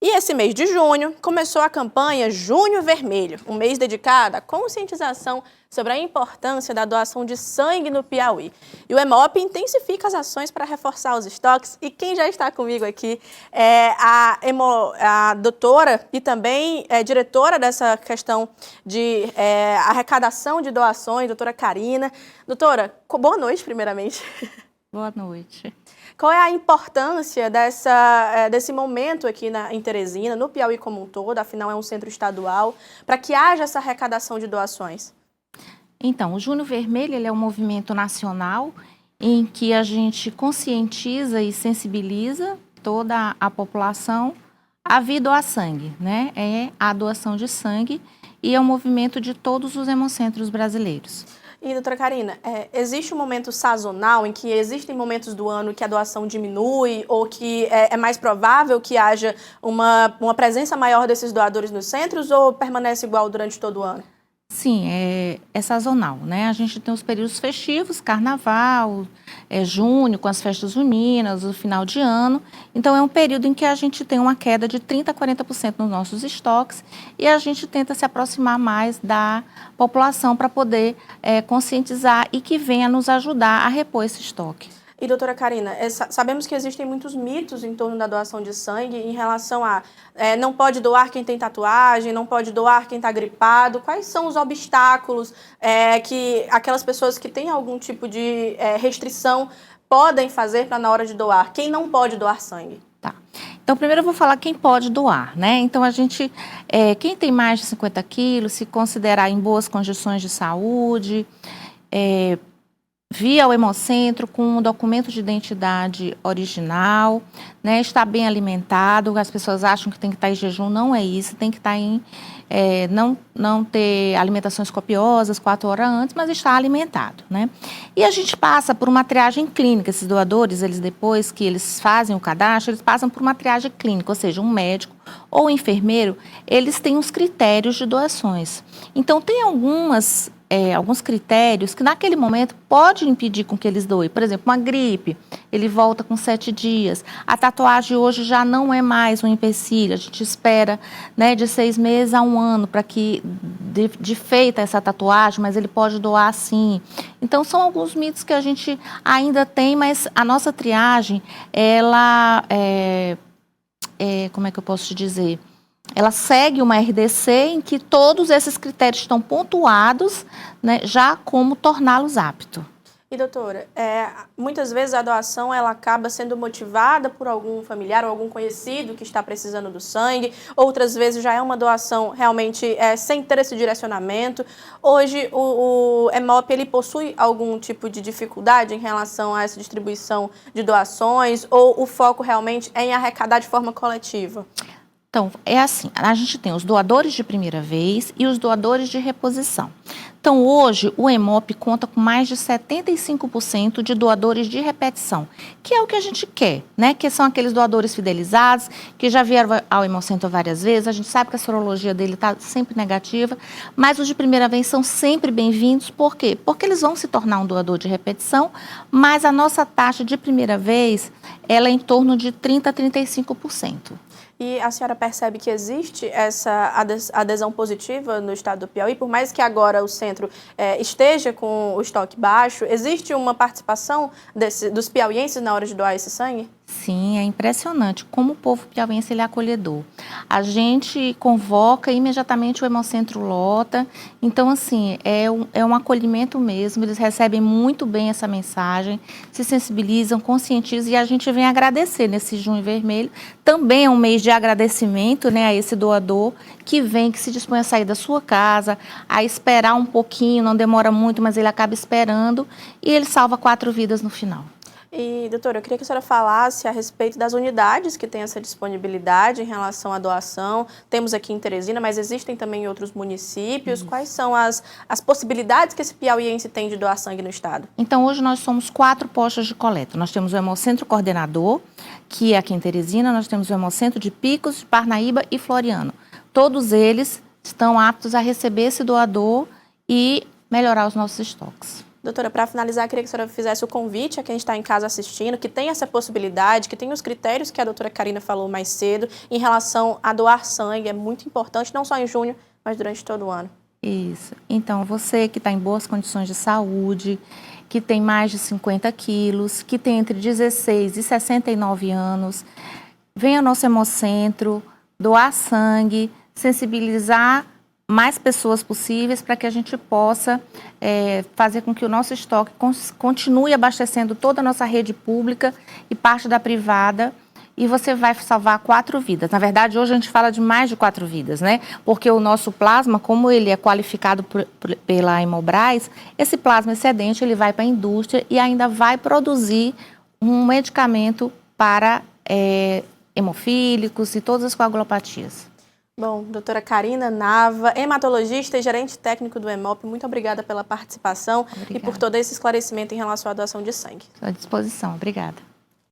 E esse mês de junho começou a campanha Junho Vermelho, um mês dedicado à conscientização sobre a importância da doação de sangue no Piauí. E o Hemop intensifica as ações para reforçar os estoques. E quem já está comigo aqui é a doutora e também diretora dessa questão de arrecadação de doações, doutora Karina. Doutora, boa noite, primeiramente. Boa noite. Qual é a importância desse momento aqui em Teresina, no Piauí como um todo, afinal é um centro estadual, para que haja essa arrecadação de doações? Então, o Junho Vermelho ele é um movimento nacional em que a gente conscientiza e sensibiliza toda a população a vir doar sangue, né? É a doação de sangue e é um movimento de todos os hemocentros brasileiros. E, doutora Karina, existe um momento sazonal em que existem momentos do ano que a doação diminui ou que é mais provável que haja uma presença maior desses doadores nos centros ou permanece igual durante todo o ano? Sim, é sazonal, né? A gente tem os períodos festivos, carnaval, junho, com as festas juninas, o final de ano. Então, é um período em que a gente tem uma queda de 30% a 40% nos nossos estoques e a gente tenta se aproximar mais da população para poder conscientizar e que venha nos ajudar a repor esse estoque. E, doutora Karina, sabemos que existem muitos mitos em torno da doação de sangue em relação a não pode doar quem tem tatuagem, não pode doar quem está gripado. Quais são os obstáculos que aquelas pessoas que têm algum tipo de restrição podem fazer para na hora de doar? Quem não pode doar sangue? Tá. Então, primeiro eu vou falar quem pode doar, né? Então, quem tem mais de 50 quilos, se considerar em boas condições de saúde, via ao Hemocentro com um documento de identidade original, né, está bem alimentado. As pessoas acham que tem que estar em jejum, não é isso, tem que estar não ter alimentações copiosas 4 horas antes, mas estar alimentado, né? E a gente passa por uma triagem clínica. Esses doadores, depois que eles fazem o cadastro, eles passam por uma triagem clínica, ou seja, um médico ou um enfermeiro, eles têm os critérios de doações. Então, tem alguns critérios que naquele momento pode impedir com que eles doem. Por exemplo, uma gripe, ele volta com 7 dias. A tatuagem hoje já não é mais um empecilho, a gente espera, né, de 6 meses a 1 ano para que de feita essa tatuagem, mas ele pode doar sim. Então, são alguns mitos que a gente ainda tem, mas a nossa triagem, ela como é que eu posso te dizer? Ela segue uma RDC em que todos esses critérios estão pontuados, né, já como torná-los aptos. E, doutora, muitas vezes a doação ela acaba sendo motivada por algum familiar ou algum conhecido que está precisando do sangue, outras vezes já é uma doação realmente sem ter esse direcionamento. Hoje o Hemop ele possui algum tipo de dificuldade em relação a essa distribuição de doações ou o foco realmente é em arrecadar de forma coletiva? Então, é assim, a gente tem os doadores de primeira vez e os doadores de reposição. Então, hoje, o Hemop conta com mais de 75% de doadores de repetição, que é o que a gente quer, né? Que são aqueles doadores fidelizados, que já vieram ao Hemocentro várias vezes, a gente sabe que a sorologia dele está sempre negativa, mas os de primeira vez são sempre bem-vindos, por quê? Porque eles vão se tornar um doador de repetição, mas a nossa taxa de primeira vez, ela é em torno de 30% a 35%. E a senhora percebe que existe essa adesão positiva no estado do Piauí, por mais que agora o centro esteja com o estoque baixo, existe uma participação dos piauienses na hora de doar esse sangue? Sim, é impressionante como o povo piauiense ele é acolhedor. A gente convoca imediatamente o Hemocentro lota, então assim, é um acolhimento mesmo, eles recebem muito bem essa mensagem, se sensibilizam, conscientizam e a gente vem agradecer nesse Junho Vermelho. Também é um mês de agradecimento, né, a esse doador que se dispõe a sair da sua casa, a esperar um pouquinho, não demora muito, mas ele acaba esperando e ele salva 4 vidas no final. E, doutora, eu queria que a senhora falasse a respeito das unidades que têm essa disponibilidade em relação à doação. Temos aqui em Teresina, mas existem também em outros municípios. Quais são as possibilidades que esse piauiense tem de doar sangue no estado? Então, hoje nós somos 4 postos de coleta. Nós temos o Hemocentro Coordenador, que é aqui em Teresina. Nós temos o Hemocentro de Picos, de Parnaíba e Floriano. Todos eles estão aptos a receber esse doador e melhorar os nossos estoques. Doutora, para finalizar, queria que a senhora fizesse o convite a quem está em casa assistindo, que tem essa possibilidade, que tem os critérios que a doutora Karina falou mais cedo em relação a doar sangue. É muito importante, não só em junho, mas durante todo o ano. Isso. Então, você que está em boas condições de saúde, que tem mais de 50 quilos, que tem entre 16 e 69 anos, venha ao nosso Hemocentro, doar sangue, sensibilizar mais pessoas possíveis para que a gente possa fazer com que o nosso estoque continue abastecendo toda a nossa rede pública e parte da privada, e você vai salvar 4 vidas. Na verdade, hoje a gente fala de mais de 4 vidas, né? Porque o nosso plasma, como ele é qualificado pela Hemobras, esse plasma excedente ele vai para a indústria e ainda vai produzir um medicamento para hemofílicos e todas as coagulopatias. Bom, doutora Karina Nava, hematologista e gerente técnico do Hemop, muito obrigada pela participação. Obrigada. E por todo esse esclarecimento em relação à doação de sangue. Estou à disposição. Obrigada.